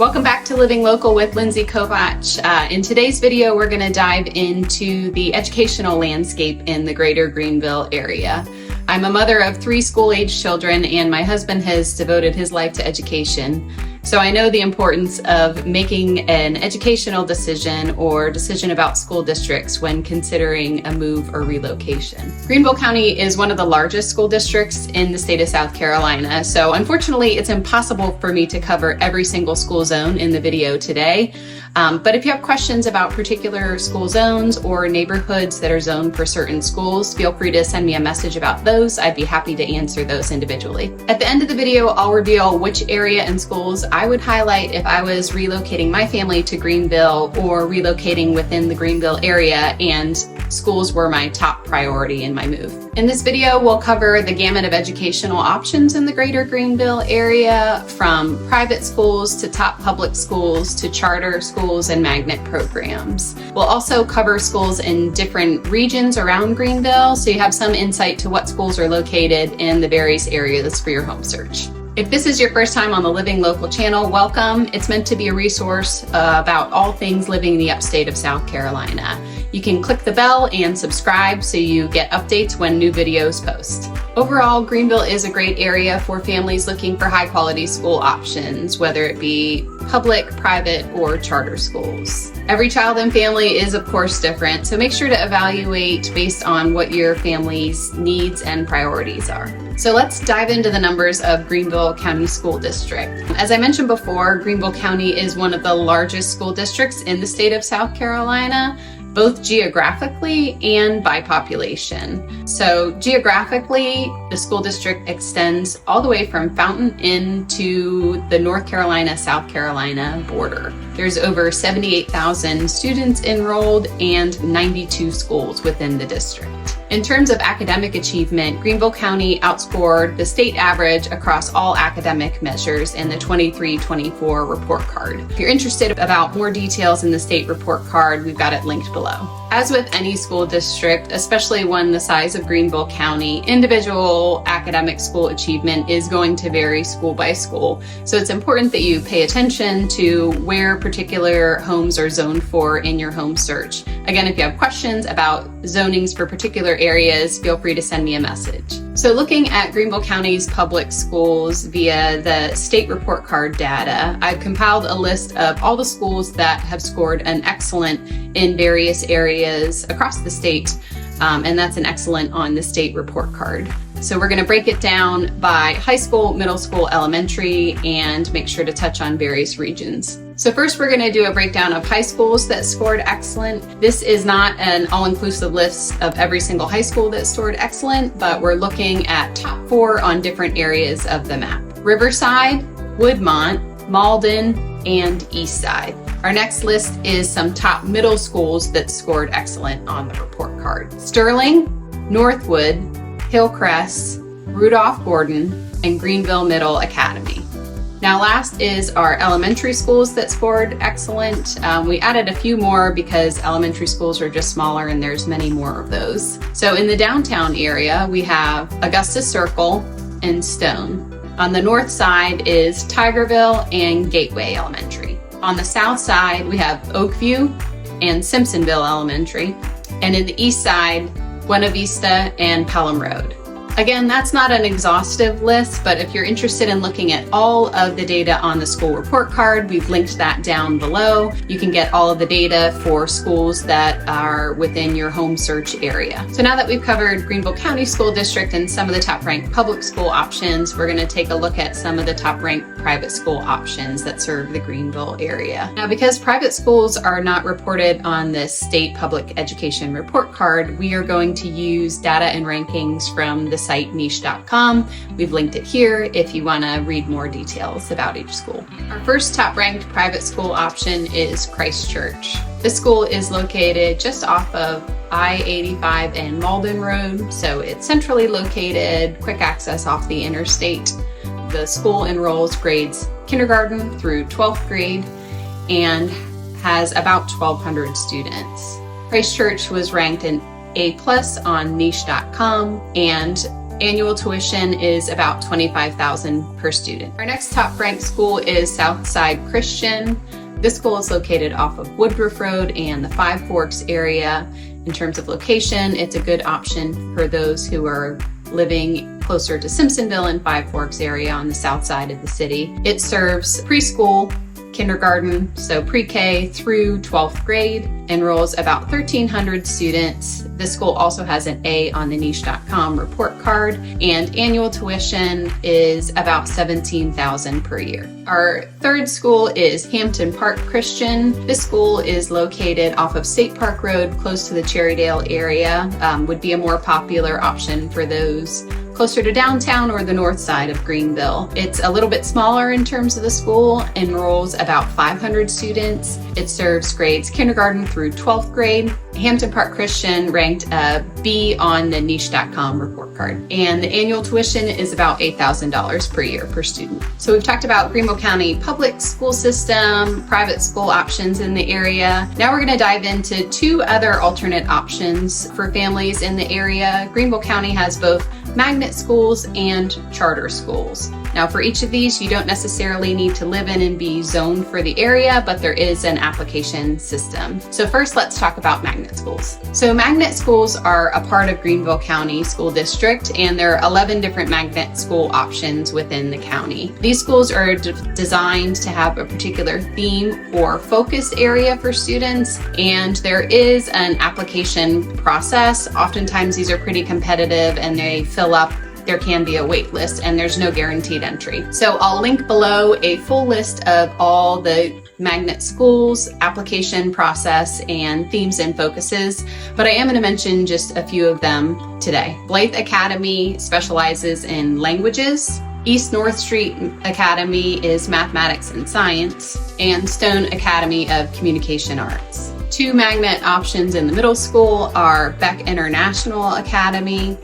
Welcome back to Living Local with Lindsay Kovach. In today's video, we're going to dive into the educational landscape in the greater Greenville area. I'm a mother of 3 school-age children, and my husband has devoted his life to education. So I know the importance of making an educational decision or decision about school districts when considering a move or relocation. Greenville County is one of the largest school districts in the state of South Carolina. So unfortunately, it's impossible for me to cover every single school zone in the video today. But if you have questions about particular school zones or neighborhoods that are zoned for certain schools, feel free to send me a message about those. I'd be happy to answer those individually. At the end of the video, I'll reveal which area and schools I would highlight if I was relocating my family to Greenville or relocating within the Greenville area, and schools were my top priority in my move. In this video, we'll cover the gamut of educational options in the greater Greenville area, from private schools to top public schools to charter schools and magnet programs. We'll also cover schools in different regions around Greenville, so you have some insight to what schools are located in the various areas for your home search. If this is your first time on the Living Local channel, welcome. It's meant to be a resource about all things living in the upstate of South Carolina. You can click the bell and subscribe so you get updates when new videos post. Overall, Greenville is a great area for families looking for high quality school options, whether it be public, private, or charter schools. Every child and family is of course different, so make sure to evaluate based on what your family's needs and priorities are. So let's dive into the numbers of Greenville County School District. As I mentioned before, Greenville County is one of the largest school districts in the state of South Carolina, both geographically and by population. So geographically, the school district extends all the way from Fountain Inn to the North Carolina-South Carolina border. There's over 78,000 students enrolled and 92 schools within the district. In terms of academic achievement, Greenville County outscored the state average across all academic measures in the 23-24 report card. If you're interested about more details in the state report card, we've got it linked below. As with any school district, especially one the size of Greenville County, individual academic school achievement is going to vary school by school. So it's important that you pay attention to where particular homes are zoned for in your home search. Again, if you have questions about zonings for particular areas, feel free to send me a message. So looking at Greenville County's public schools via the state report card data, I've compiled a list of all the schools that have scored an excellent in various areas across the state, and that's an excellent on the state report card. So we're going to break it down by high school, middle school, elementary, and make sure to touch on various regions. So first we're going to do a breakdown of high schools that scored excellent. This is not an all-inclusive list of every single high school that scored excellent, but we're looking at top 4 on different areas of the map: Riverside, Woodmont, Malden, and Eastside. Our next list is some top middle schools that scored excellent on the report card: Sterling, Northwood, Hillcrest, Rudolph Gordon, and Greenville Middle Academy. Now last is our elementary schools that scored excellent. We added a few more because elementary schools are just smaller and there's many more of those. So in the downtown area, we have Augusta Circle and Stone. On the north side is Tigerville and Gateway Elementary. On the south side, we have Oakview and Simpsonville Elementary. And in the east side, Buena Vista and Pelham Road. Again, that's not an exhaustive list, but if you're interested in looking at all of the data on the school report card, we've linked that down below. You can get all of the data for schools that are within your home search area. So now that we've covered Greenville County School District and some of the top ranked public school options, we're going to take a look at some of the top ranked private school options that serve the Greenville area. Now, because private schools are not reported on the state public education report card, we are going to use data and rankings from the site niche.com. We've linked it here if you want to read more details about each school. Our first top ranked private school option is Christ Church. This school is located just off of I-85 and Malden Road, so it's centrally located, quick access off the interstate. The school enrolls grades kindergarten through 12th grade and has about 1,200 students. Christ Church was ranked an A+ on niche.com and Annual tuition is about $25,000 per student. Our next top-ranked school is Southside Christian. This school is located off of Woodruff Road and the Five Forks area. In terms of location, it's a good option for those who are living closer to Simpsonville and Five Forks area on the south side of the city. It serves preschool, kindergarten, so pre-K through 12th grade, enrolls about 1,300 students. This school also has an A on the niche.com report card, and annual tuition is about $17,000 per year. Our third school is Hampton Park Christian. This school is located off of State Park Road, close to the Cherrydale area. Would be a more popular option for those closer to downtown or the north side of Greenville. It's a little bit smaller in terms of the school, enrolls about 500 students. It serves grades kindergarten through 12th grade. Hampton Park Christian ranked a B on the niche.com report card. And the annual tuition is about $8,000 per year per student. So we've talked about Greenville County public school system, private school options in the area. Now we're going to dive into two other alternate options for families in the area. Greenville County has both magnet schools and charter schools. Now for each of these, you don't necessarily need to live in and be zoned for the area, but there is an application system. So first, let's talk about magnet schools. So magnet schools are a part of Greenville County School District, and there are 11 different magnet school options within the county. These schools are designed to have a particular theme or focus area for students, and there is an application process. Oftentimes these are pretty competitive and they fill up. There can be a wait list and there's no guaranteed entry. So I'll link below a full list of all the magnet schools, application process, and themes and focuses, but I am going to mention just a few of them today. Blythe Academy specializes in languages. East North Street Academy is mathematics and science, and Stone Academy of Communication Arts. Two magnet options in the middle school are Beck International Academy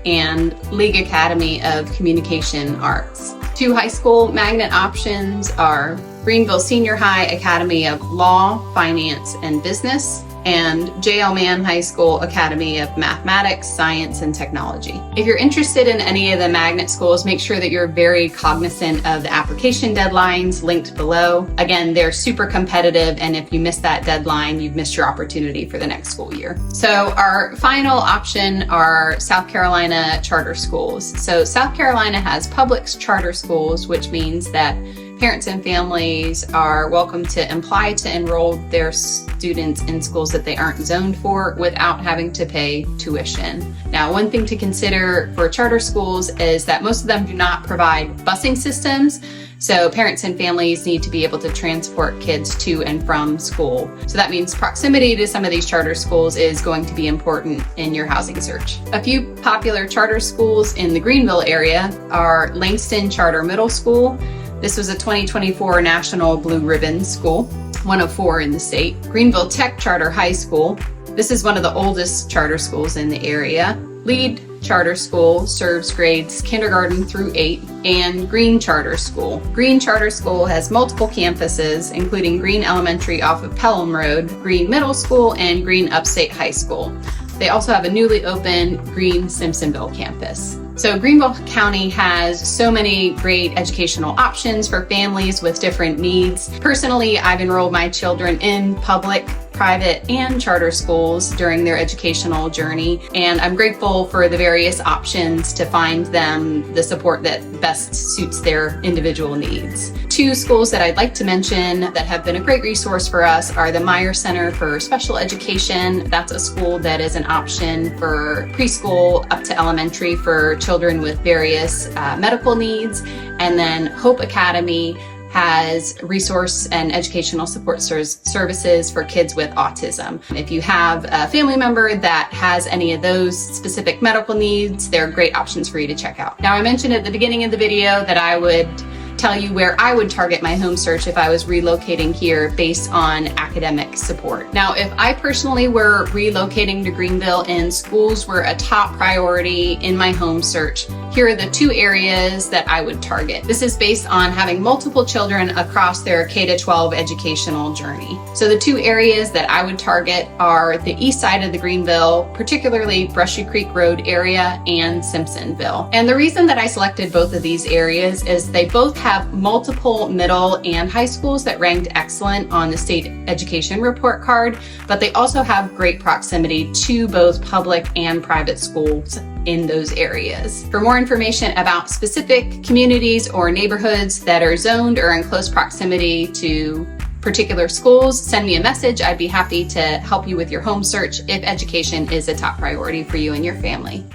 and League Academy of Communication Arts. Two high school magnet options are Greenville Senior High Academy of Law, Finance, and Business, and J.L. Mann High School Academy of Mathematics, Science, and Technology. If you're interested in any of the magnet schools, make sure that you're very cognizant of the application deadlines linked below. Again, they're super competitive, and if you miss that deadline, you've missed your opportunity for the next school year. So our final option are South Carolina charter schools. So South Carolina has public charter schools, which means that parents and families are welcome to apply to enroll their students in schools that they aren't zoned for without having to pay tuition. Now, one thing to consider for charter schools is that most of them do not provide busing systems, so parents and families need to be able to transport kids to and from school. So that means proximity to some of these charter schools is going to be important in your housing search. A few popular charter schools in the Greenville area are Langston Charter Middle School. This was a 2024 National Blue Ribbon school, one of 4 in the state. Greenville Tech Charter High School. This is one of the oldest charter schools in the area. Lead Charter School serves grades kindergarten through 8, and Green Charter School. Green Charter School has multiple campuses, including Green Elementary off of Pelham Road, Green Middle School, and Green Upstate High School. They also have a newly opened Green Simpsonville campus. So Greenville County has so many great educational options for families with different needs. Personally, I've enrolled my children in public, private, and charter schools during their educational journey, and I'm grateful for the various options to find them the support that best suits their individual needs. Two schools that I'd like to mention that have been a great resource for us are the Meyer Center for Special Education. That's a school that is an option for preschool up to elementary for children with various medical needs. And then Hope Academy has resource and educational support services for kids with autism. If you have a family member that has any of those specific medical needs, they're great options for you to check out. Now, I mentioned at the beginning of the video that I would tell you where I would target my home search if I was relocating here based on academic support. Now, if I personally were relocating to Greenville and schools were a top priority in my home search, here are the 2 areas that I would target. This is based on having multiple children across their K-12 educational journey. So the 2 areas that I would target are the east side of the Greenville, particularly Brushy Creek Road area and Simpsonville. And the reason that I selected both of these areas is they both have multiple middle and high schools that ranked excellent on the state education report card, but they also have great proximity to both public and private schools in those areas. For more information about specific communities or neighborhoods that are zoned or in close proximity to particular schools, send me a message. I'd be happy to help you with your home search if education is a top priority for you and your family.